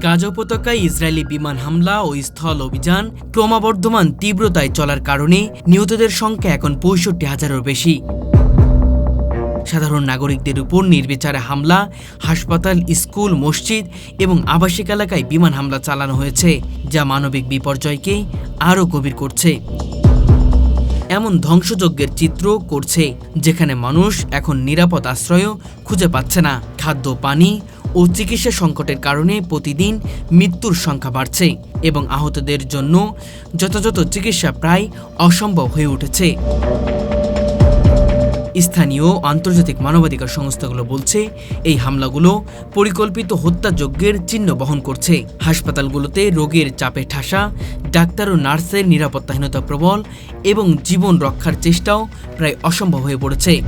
গাজা উপত্যকায় ইসরায়েলি বিমান হামলা ও স্থল অভিযান ক্রমবর্ধমান তীব্রতায় চলার কারণে নিহতদের সংখ্যা এখন ৬৫,০০০-এরও বেশি। সাধারণ নাগরিকদের উপর নির্বিচারে হামলা, হাসপাতাল, স্কুল, মসজিদ এবং আবাসিক এলাকায় বিমান হামলা চালানো হয়েছে, যা মানবিক বিপর্যয়কে আরও গভীর করছে। এমন ধ্বংসযজ্ঞের চিত্র করছে যেখানে মানুষ এখন নিরাপদ আশ্রয়ও খুঁজে পাচ্ছে না। খাদ্য, পানি ও চিকিৎসা সংকটের কারণে প্রতিদিন মৃত্যুর সংখ্যা বাড়ছে এবং আহতদের জন্য যথাযথ চিকিৎসা প্রায় অসম্ভব হয়ে উঠেছে। স্থানীয় আন্তর্জাতিক মানবাধিকার সংস্থাগুলো বলছে, এই হামলাগুলো পরিকল্পিত হত্যাযজ্ঞের চিহ্ন বহন করছে। হাসপাতালগুলোতে রোগীর চাপে ঠাসা, ডাক্তার ও নার্সের নিরাপত্তাহীনতা প্রবল এবং জীবন রক্ষার চেষ্টাও প্রায় অসম্ভব হয়ে পড়েছে।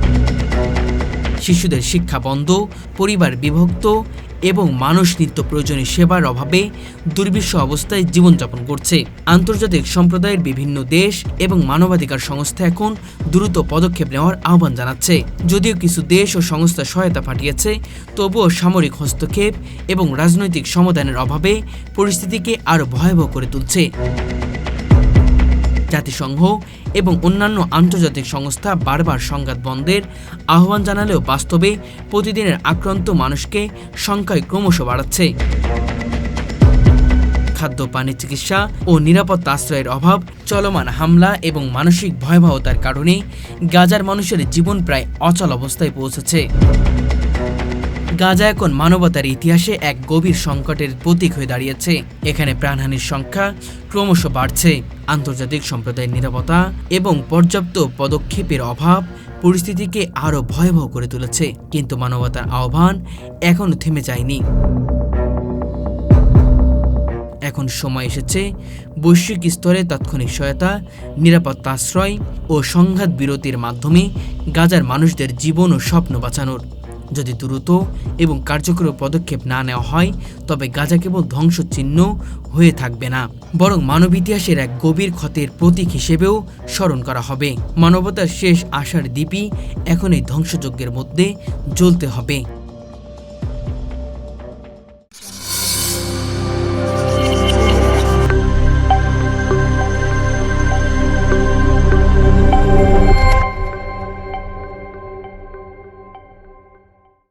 শিশুদের শিক্ষা বন্ধ, পরিবার বিভক্ত এবং মানুষ নিত্য প্রয়োজনীয় সেবার অভাবে দুর্বিষহ অবস্থায় জীবনযাপন করছে। আন্তর্জাতিক সম্প্রদায়ের বিভিন্ন দেশ এবং মানবাধিকার সংস্থা এখন দ্রুত পদক্ষেপ নেওয়ার আহ্বান জানাচ্ছে। যদিও কিছু দেশ ও সংস্থা সহায়তা পাঠিয়েছে, তবুও সামরিক হস্তক্ষেপ এবং রাজনৈতিক সমাধানের অভাবে পরিস্থিতিকে আরও ভয়াবহ করে তুলছে। জাতিসংঘ এবং অন্যান্য আন্তর্জাতিক সংস্থা বারবার সংঘাত বন্ধের আহ্বান জানালেও বাস্তবে প্রতিদিনের আক্রান্ত মানুষকে সংখ্যায় ক্রমশ বাড়াচ্ছে। খাদ্য, পানি, চিকিৎসা ও নিরাপত্তা আশ্রয়ের অভাব, চলমান হামলা এবং মানসিক ভয়াবহতার কারণে গাজার মানুষের জীবন প্রায় অচল অবস্থায় পৌঁছেছে। গাজা এখন মানবতার ইতিহাসে এক গভীর সংকটের প্রতীক হয়ে দাঁড়িয়েছে। এখানে প্রাণহানির সংখ্যা ক্রমশ বাড়ছে। আন্তর্জাতিক সম্প্রদায়ের নিরাপত্তা এবং পর্যাপ্ত পদক্ষেপের অভাব পরিস্থিতিকে আরও ভয়াবহ করে তুলেছে। কিন্তু মানবতার আহ্বান এখনও থেমে যায়নি। এখন সময় এসেছে বৈশ্বিক স্তরে তাৎক্ষণিক সহায়তা, নিরাপত্তা আশ্রয় ও সংঘাত বিরতির মাধ্যমে গাজার মানুষদের জীবন ও স্বপ্ন বাঁচানোর। যদি দ্রুত এবং কার্যকর পদক্ষেপ না নেওয়া হয়, তবে গাজা কেবল ধ্বংসচিহ্ন হয়ে থাকবে না, বরং মানব ইতিহাসের এক গভীর ক্ষতের প্রতীক হিসেবেও স্মরণ করা হবে। মানবতার শেষ আশার দীপই এখন এই ধ্বংসযজ্ঞের মধ্যে জ্বলতে হবে।